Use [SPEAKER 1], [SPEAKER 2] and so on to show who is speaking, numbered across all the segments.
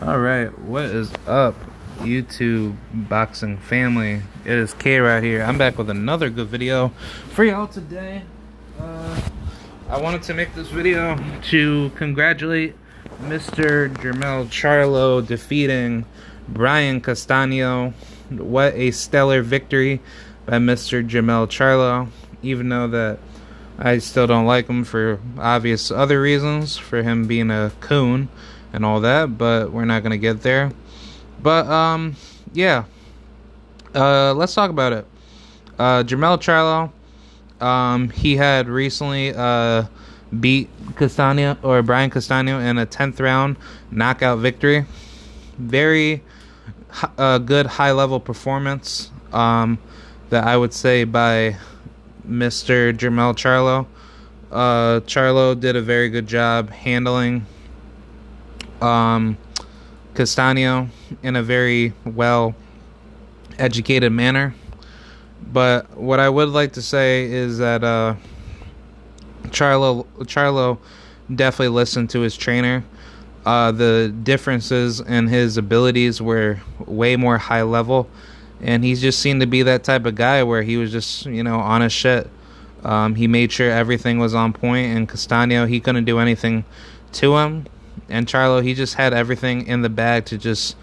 [SPEAKER 1] All right, what is up, YouTube boxing family? It is K right here. I'm back with another good video for y'all today. I wanted to make this video to congratulate Mr. Jermell Charlo defeating Brian Castano. What a stellar victory by Mr. Jermell Charlo, even though that I still don't like him for obvious other reasons, for him being a coon and all that, but we're not gonna get there. But yeah, let's talk about it. Jermell Charlo, he had recently beat Brian Castano in a 10th round knockout victory. Very good high level performance, that I would say by Mr. Jermell Charlo. Charlo did a very good job handling Castano in a very well educated manner. But what I would like to say is that Charlo definitely listened to his trainer. The differences in his abilities were way more high level, and he just seemed to be that type of guy where he was just, on his shit. He made sure everything was on point, and Castano, he couldn't do anything to him. And Charlo, he just had everything in the bag to just,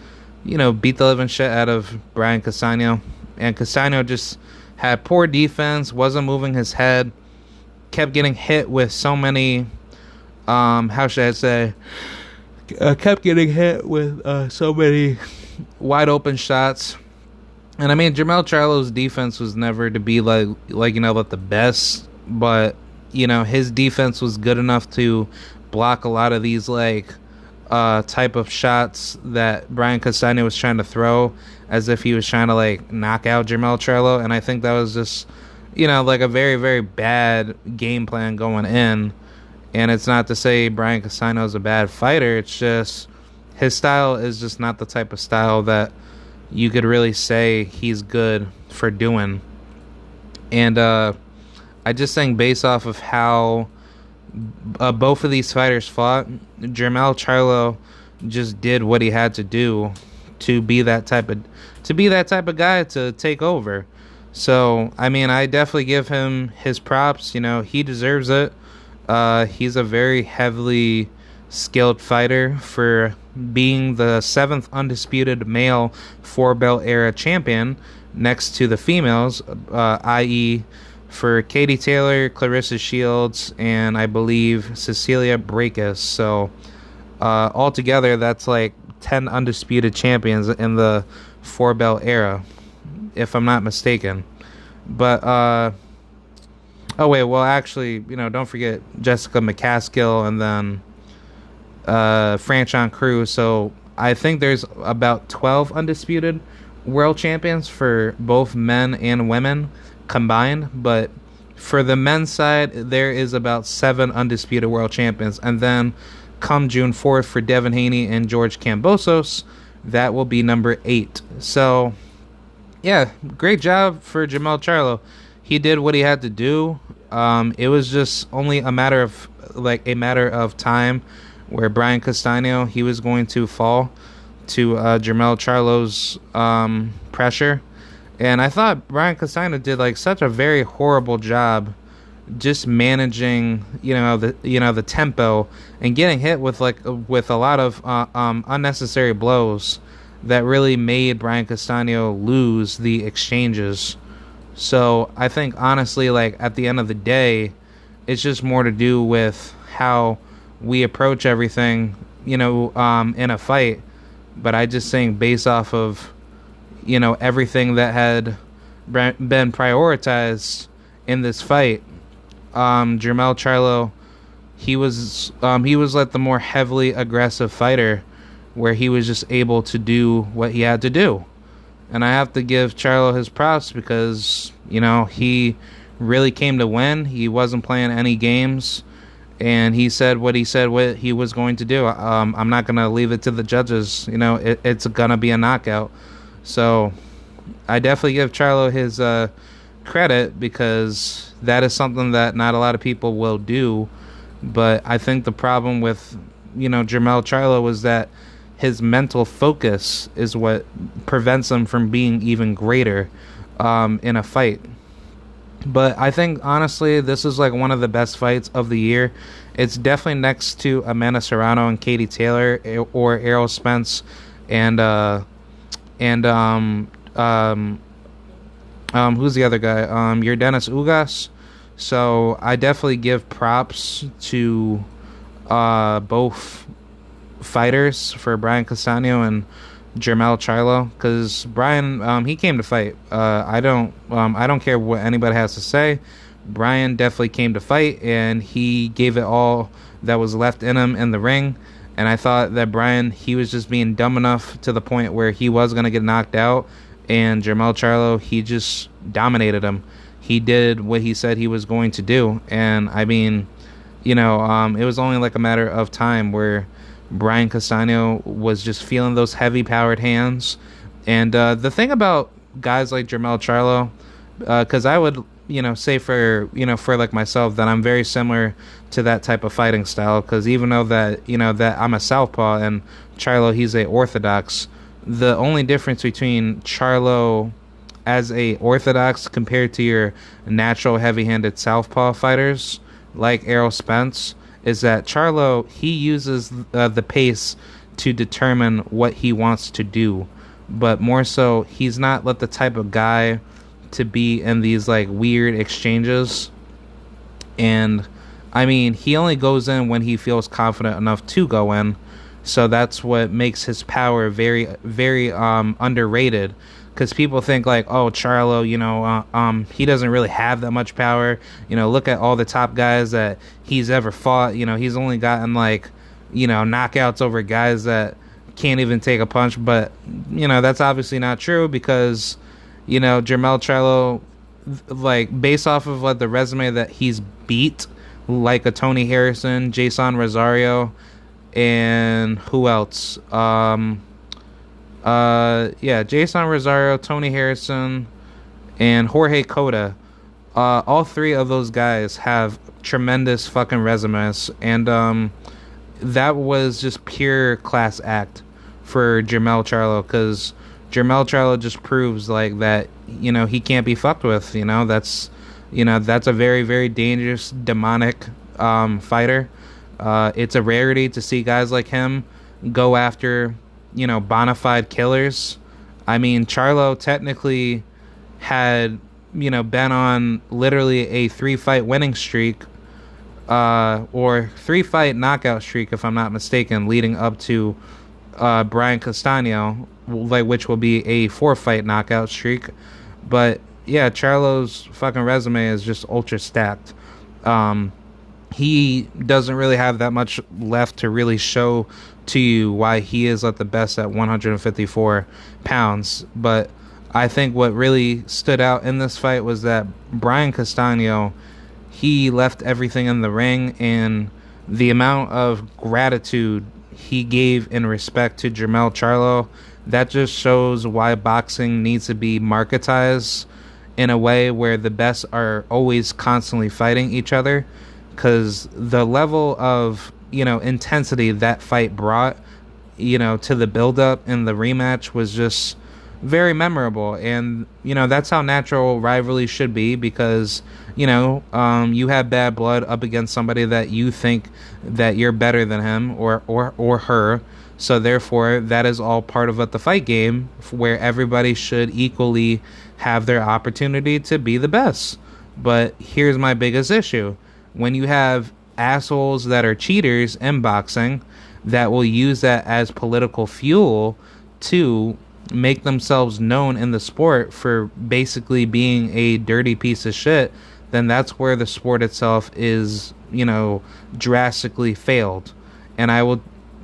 [SPEAKER 1] beat the living shit out of Brian Castano. And Castano just had poor defense, wasn't moving his head, kept getting hit with so many, how should I say, kept getting hit with so many wide open shots. And I mean, Jermell Charlo's defense was never to be like the best, but his defense was good enough to block a lot of these type of shots that Brian Castano was trying to throw, as if he was trying to knock out Jermell Charlo. And I think that was just a very, very bad game plan going in. And it's not to say Brian Castano is a bad fighter, it's just his style is just not the type of style that you could really say he's good for doing. And I just think based off of how both of these fighters fought, Jermell Charlo just did what he had to do to be that type of guy to take over. So I mean, I definitely give him his props. He deserves it. He's a very heavily skilled fighter for being the 7th undisputed male 4-belt era champion next to the females, i.e. for Katie Taylor, Clarissa Shields, and I believe Cecilia Brækhus. So altogether, that's 10 undisputed champions in the 4-belt era, if I'm not mistaken. But oh wait, well actually, don't forget Jessica McCaskill and then Franchon Crews. So I think there's about 12 undisputed world champions for both men and women combined, but for the men's side there is about 7 undisputed world champions. And then come June 4th for Devin Haney and George Kambosos, that will be number 8. So yeah, great job for Jermell Charlo. He did what he had to do. It was just only a matter of time where Brian Castano, he was going to fall to Jermell Charlo's pressure. And I thought Brian Castano did such a very horrible job just managing the tempo and getting hit with a lot of unnecessary blows that really made Brian Castano lose the exchanges. So I think honestly, at the end of the day, it's just more to do with how we approach everything, in a fight. But I just think based off of everything that had been prioritized in this fight, Jermell Charlo, he was the more heavily aggressive fighter, where he was just able to do what he had to do. And I have to give Charlo his props because he really came to win. He wasn't playing any games, and he said what he was going to do. I'm not going to leave it to the judges. It's going to be a knockout. So I definitely give Charlo his credit, because that is something that not a lot of people will do. But I think the problem with Jermell Charlo was that his mental focus is what prevents him from being even greater in a fight. But I think honestly, this is like one of the best fights of the year. It's definitely next to Amanda Serrano and Katie Taylor, or Errol Spence and and who's the other guy? Your Dennis Ugas. So I definitely give props to both fighters, for Brian Castano and Jermell Charlo, because Brian, he came to fight. I don't care what anybody has to say. Brian definitely came to fight, and he gave it all that was left in him in the ring. And I thought that Brian, he was just being dumb enough to the point where he was gonna get knocked out, and Jermell Charlo, he just dominated him. He did what he said he was going to do, and I mean, it was only like a matter of time where Brian Castano was just feeling those heavy-powered hands. And the thing about guys like Jermell Charlo, because I would, say for like myself that I'm very similar to that type of fighting style. Because even though that that I'm a southpaw and Charlo, he's a orthodox, the only difference between Charlo as a orthodox compared to your natural heavy-handed southpaw fighters like Errol Spence is that Charlo, he uses the pace to determine what he wants to do, but more so, he's not the type of guy to be in these like weird exchanges. And I mean, he only goes in when he feels confident enough to go in, so that's what makes his power very, very underrated. Because people think like, oh, Charlo, he doesn't really have that much power. Look at all the top guys that he's ever fought. He's only gotten like, knockouts over guys that can't even take a punch. But, that's obviously not true because, Jermell Charlo, like based off of like the resume that he's beat, like a Tony Harrison, Jason Rosario, and who else? Jason Rosario, Tony Harrison, and Jorge Cota. All three of those guys have tremendous fucking resumes, and that was just pure class act for Jermell Charlo, because Jermell Charlo just proves like that, he can't be fucked with. That's a very, very dangerous, demonic fighter. It's a rarity to see guys like him go after bona fide killers. I mean, Charlo technically had, been on literally a 3-fight winning streak, or 3-fight knockout streak, if I'm not mistaken, leading up to Brian Castano, which will be a 4-fight knockout streak. But yeah, Charlo's fucking resume is just ultra stacked. He doesn't really have that much left to really show to you why he is at the best at 154 pounds. But I think what really stood out in this fight was that Brian Castano, he left everything in the ring, and the amount of gratitude he gave in respect to Jermell Charlo, that just shows why boxing needs to be marketized in a way where the best are always constantly fighting each other. Because the level of, intensity that fight brought, to the build-up and the rematch was just very memorable. And, that's how natural rivalry should be, because, you have bad blood up against somebody that you think that you're better than him or her. So therefore, that is all part of the fight game, where everybody should equally have their opportunity to be the best. But here's my biggest issue. When you have assholes that are cheaters in boxing that will use that as political fuel to make themselves known in the sport for basically being a dirty piece of shit, then that's where the sport itself is, drastically failed. And I will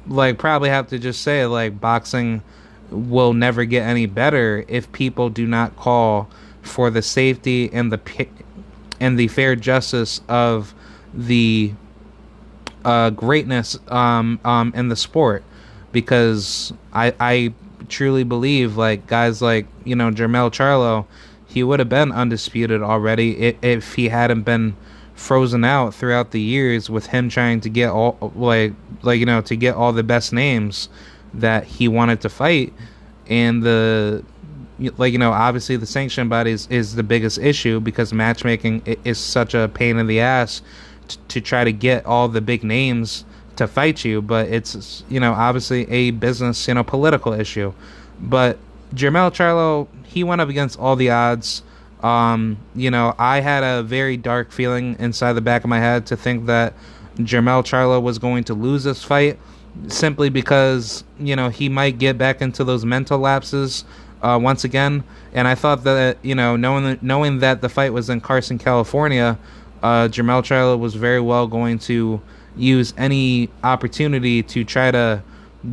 [SPEAKER 1] probably have to just say boxing will never get any better if people do not call for the safety and the fair justice of the greatness in the sport. Because I truly believe guys like Jermell Charlo, he would have been undisputed already if he hadn't been frozen out throughout the years with him trying to get all to get all the best names that he wanted to fight. And obviously the sanction bodies is the biggest issue, because matchmaking is such a pain in the ass to try to get all the big names to fight you. But it's, obviously a business, political issue. But Jermell Charlo, he went up against all the odds. I had a very dark feeling inside the back of my head to think that Jermell Charlo was going to lose this fight, simply because, he might get back into those mental lapses once again. And I thought that, knowing that the fight was in Carson, California, Jermell Charlo was very well going to use any opportunity to try to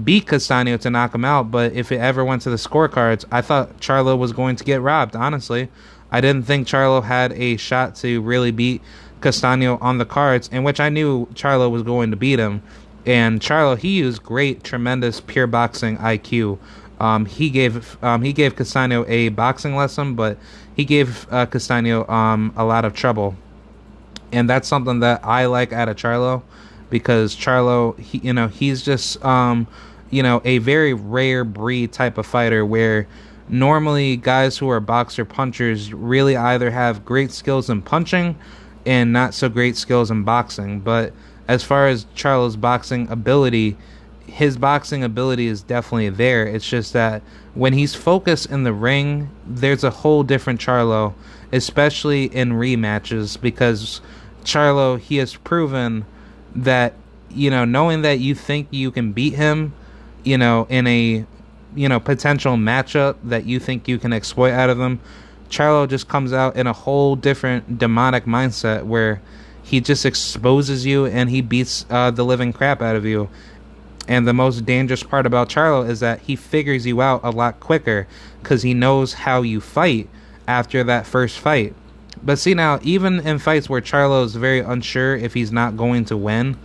[SPEAKER 1] beat Castaño to knock him out. But if it ever went to the scorecards, I thought Charlo was going to get robbed, honestly. I didn't think Charlo had a shot to really beat Castaño on the cards, in which I knew Charlo was going to beat him. And Charlo, he used tremendous pure boxing IQ. He gave Castaño a boxing lesson, but he gave Castaño a lot of trouble. And that's something that I like out of Charlo, because Charlo, he's just a very rare breed type of fighter, where normally guys who are boxer punchers really either have great skills in punching and not so great skills in boxing. But as far as Charlo's boxing ability, his boxing ability is definitely there. It's just that when he's focused in the ring, there's a whole different Charlo, especially in rematches, because Charlo, he has proven that, knowing that you think you can beat him, in a potential matchup that you think you can exploit out of them, Charlo just comes out in a whole different demonic mindset, where he just exposes you and he beats the living crap out of you. And the most dangerous part about Charlo is that he figures you out a lot quicker, because he knows how you fight after that first fight. But see, now, even in fights where Charlo is very unsure if he's not going to win,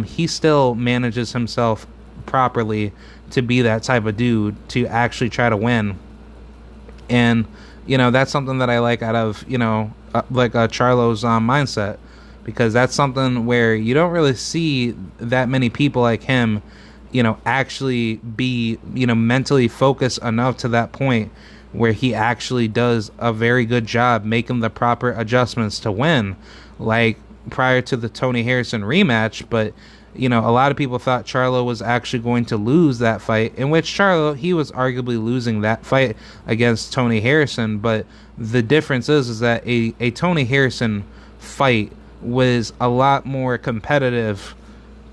[SPEAKER 1] he still manages himself properly to be that type of dude to actually try to win. And that's something that I like out of Charlo's mindset, because that's something where you don't really see that many people like him actually be mentally focused enough to that point where he actually does a very good job making the proper adjustments to win, like prior to the Tony Harrison rematch. But a lot of people thought Charlo was actually going to lose that fight, in which Charlo, he was arguably losing that fight against Tony Harrison. But the difference is that a Tony Harrison fight was a lot more competitive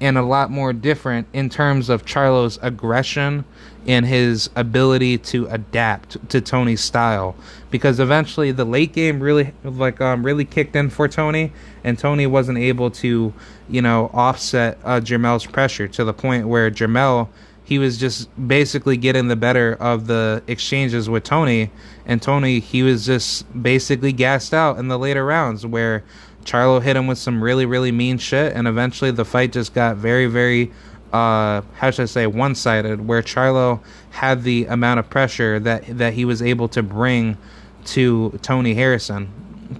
[SPEAKER 1] and a lot more different in terms of Charlo's aggression and his ability to adapt to Tony's style, because eventually the late game really kicked in for Tony, and Tony wasn't able to offset Jermell's pressure, to the point where Jermell, he was just basically getting the better of the exchanges with Tony, and Tony, he was just basically gassed out in the later rounds, where Charlo hit him with some really, really mean shit, and eventually the fight just got very, very one-sided, where Charlo had the amount of pressure that he was able to bring to Tony Harrison,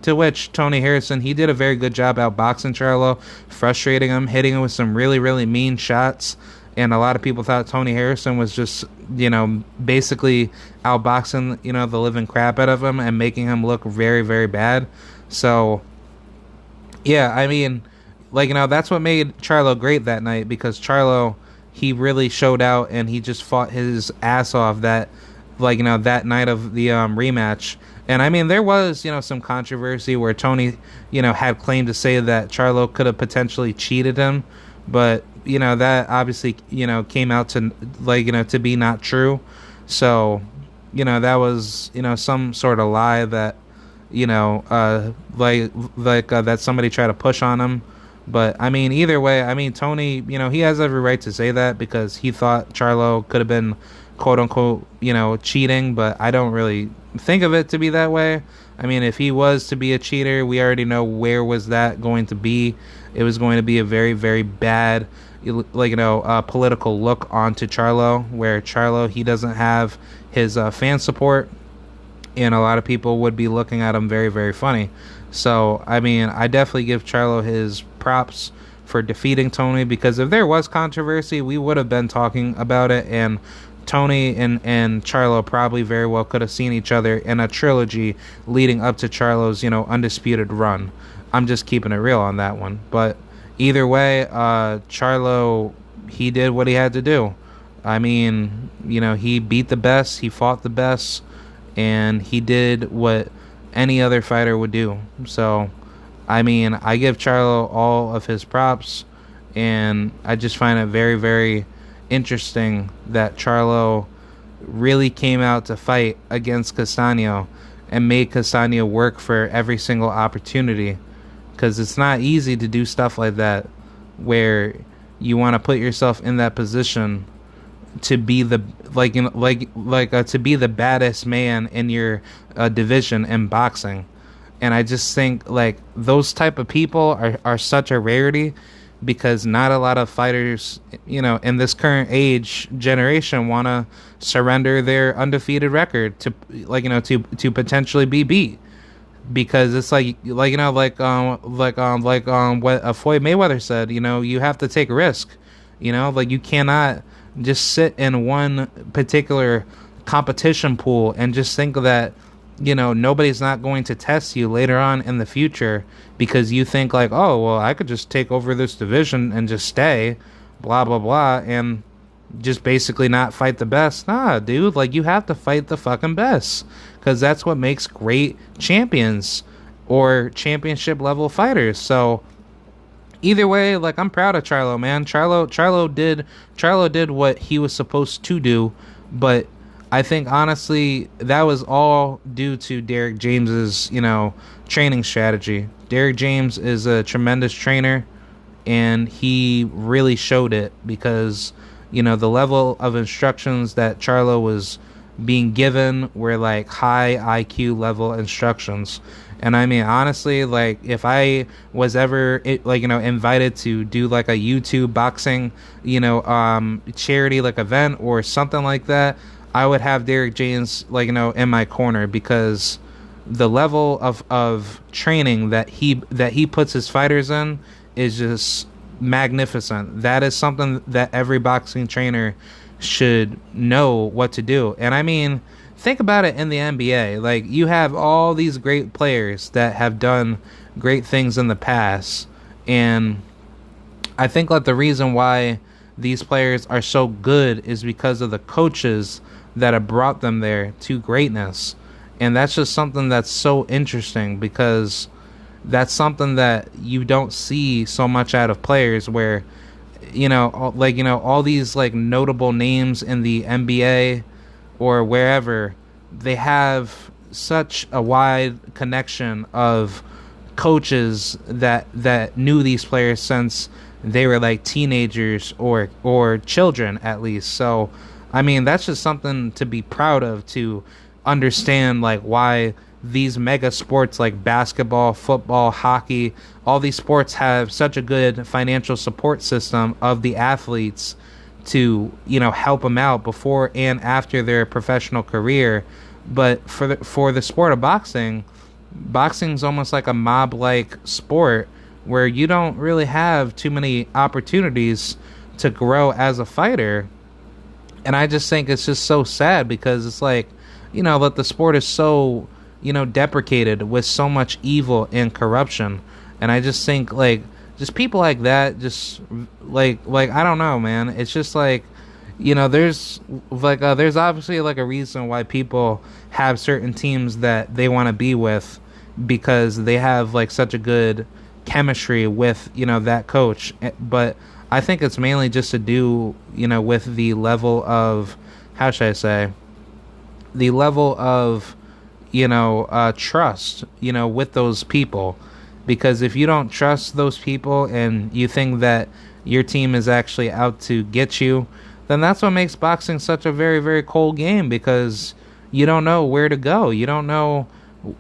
[SPEAKER 1] to which Tony Harrison, he did a very good job outboxing Charlo, frustrating him, hitting him with some really, really mean shots. And a lot of people thought Tony Harrison was just, basically outboxing, the living crap out of him and making him look very, very bad. So, yeah, I mean, that's what made Charlo great that night, because Charlo, he really showed out and he just fought his ass off that night of the rematch. And I mean, there was, some controversy where Tony, had claimed to say that Charlo could have potentially cheated him, but, that obviously, came out to, to be not true. So, that was, some sort of lie that, that somebody tried to push on him. But I mean, either way, I mean, Tony, he has every right to say that, because he thought Charlo could have been quote unquote, cheating, but I don't really think of it to be that way. I mean, if he was to be a cheater, we already know where was that going to be. It was going to be a very, very bad, political look onto Charlo, where Charlo, he doesn't have his fan support, and a lot of people would be looking at him very, very funny. So, I mean, I definitely give Charlo his props for defeating Tony, because if there was controversy, we would have been talking about it, and Tony and Charlo probably very well could have seen each other in a trilogy leading up to Charlo's, undisputed run. I'm just keeping it real on that one. But either way, Charlo, he did what he had to do. I mean, he beat the best, he fought the best, and he did what any other fighter would do. So, I mean, I give Charlo all of his props, and I just find it very, very interesting that Charlo really came out to fight against Castaño and made Castaño work for every single opportunity, because it's not easy to do stuff like that where you want to put yourself in that position to be the to be the baddest man in your division in boxing. And I just think those type of people are such a rarity, because not a lot of fighters, in this current age generation want to surrender their undefeated record to to potentially be beat, because it's what Floyd Mayweather said, you have to take a risk, you cannot just sit in one particular competition pool and just think that nobody's not going to test you later on in the future, because you think oh, well, I could just take over this division and just stay, blah, blah, blah, and just basically not fight the best. Nah, dude, you have to fight the fucking best, because that's what makes great champions or championship level fighters. So either way, I'm proud of Charlo, man. Charlo did what he was supposed to do, but I think honestly that was all due to Derrick James's, training strategy. Derrick James is a tremendous trainer, and he really showed it, because, the level of instructions that Charlo was being given were high IQ level instructions. And I mean, honestly, if I was ever invited to do a YouTube boxing, charity event or something like that, I would have Derrick James in my corner, because the level of training that he puts his fighters in is just magnificent. That is something that every boxing trainer should know what to do. And I mean, think about it in the NBA. You have all these great players that have done great things in the past, and I think the reason why these players are so good is because of the coaches that have brought them there to greatness. And that's just something that's so interesting, because that's something that you don't see so much out of players, where all these notable names in the NBA or wherever, they have such a wide connection of coaches that knew these players since they were teenagers or children at least. So I mean, that's just something to be proud of, to understand why these mega sports like basketball, football, hockey, all these sports have such a good financial support system of the athletes to help them out before and after their professional career. But for the sport of boxing's almost like a mob-like sport, where you don't really have too many opportunities to grow as a fighter. And I just think it's just so sad, because it's that the sport is so deprecated with so much evil and corruption. And I just think just people like that, just I don't know, man. It's just there's there's obviously a reason why people have certain teams that they want to be with, because they have such a good chemistry with that coach. But I think it's mainly just to do with the level of, how should I say, the level of trust with those people. Because if you don't trust those people and you think that your team is actually out to get you, then that's what makes boxing such a very, very cold game, because you don't know where to go. You don't know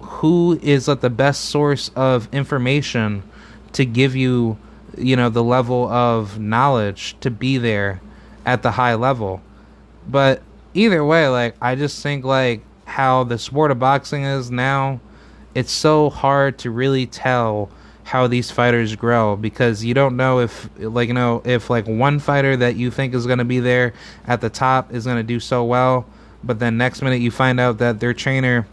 [SPEAKER 1] who is the best source of information to give you the level of knowledge to be there at the high level. But either way, I just think how the sport of boxing is now, it's so hard to really tell how these fighters grow, because you don't know if, like, if like one fighter that you think is going to be there at the top is going to do so well, but then next minute you find out that their trainer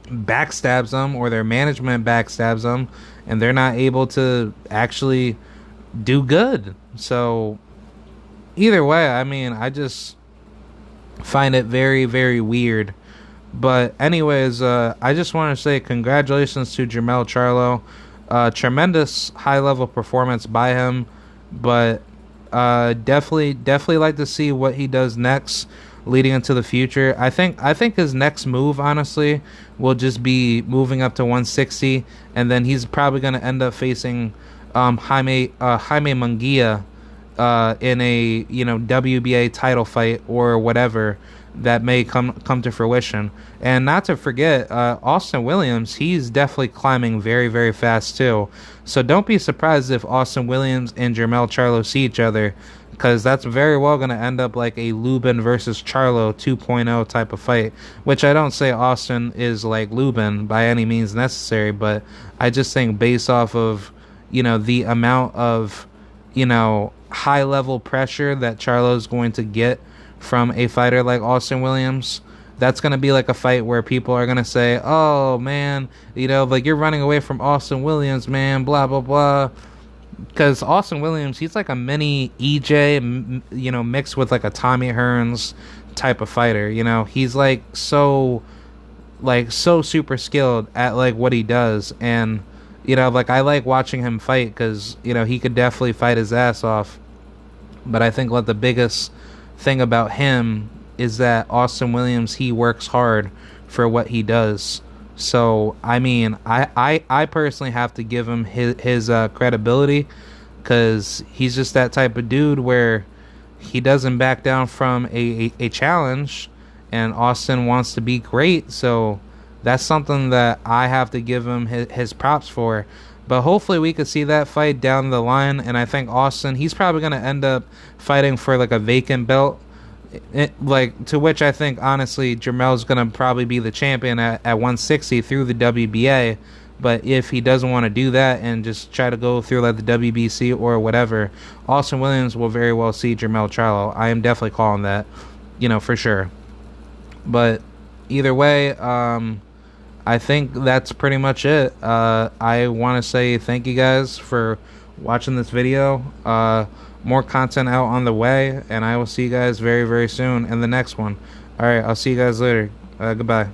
[SPEAKER 1] backstabs them or their management backstabs them, and they're not able to actually do good. So either way, I mean, I just find it very, very weird. But anyways, I just want to say congratulations to Jermell Charlo. Tremendous high level performance by him, but definitely like to see what he does next, leading into the future. I think his next move, honestly, will just be moving up to 160, and then he's probably going to end up facing Jaime Munguia in a WBA title fight or whatever that may come to fruition. And not to forget, Austin Williams, he's definitely climbing very, very fast too. So don't be surprised if Austin Williams and Jermell Charlo see each other, because that's very well going to end up like a Lubin versus Charlo 2.0 type of fight, which I don't say Austin is like Lubin by any means necessary, but I just think based off of, the amount of, high level pressure that Charlo is going to get from a fighter like Austin Williams, that's going to be like a fight where people are going to say, oh man, like, you're running away from Austin Williams, man, blah blah blah. Because Austin Williams, he's like a mini EJ, mixed with like a Tommy Hearns type of fighter. He's like so super skilled at like what he does. And like, I like watching him fight because he could definitely fight his ass off. But I think what the biggest thing about him is that Austin Williams, he works hard for what he does. So I mean, I personally have to give him his credibility, because he's just that type of dude where he doesn't back down from a challenge, and Austin wants to be great. So that's something that I have to give him his props for. But hopefully we could see that fight down the line, and I think Austin, he's probably going to end up fighting for like a vacant belt, to which I think honestly Jermell's going to probably be the champion at 160 through the WBA. But if he doesn't want to do that and just try to go through like the WBC or whatever, Austin Williams will very well see Jermell Charlo. I am definitely calling that, for sure. But either way, I think that's pretty much it. I want to say thank you guys for watching this video. More content out on the way, and I will see you guys very, very soon in the next one. Alright, I'll see you guys later. Goodbye.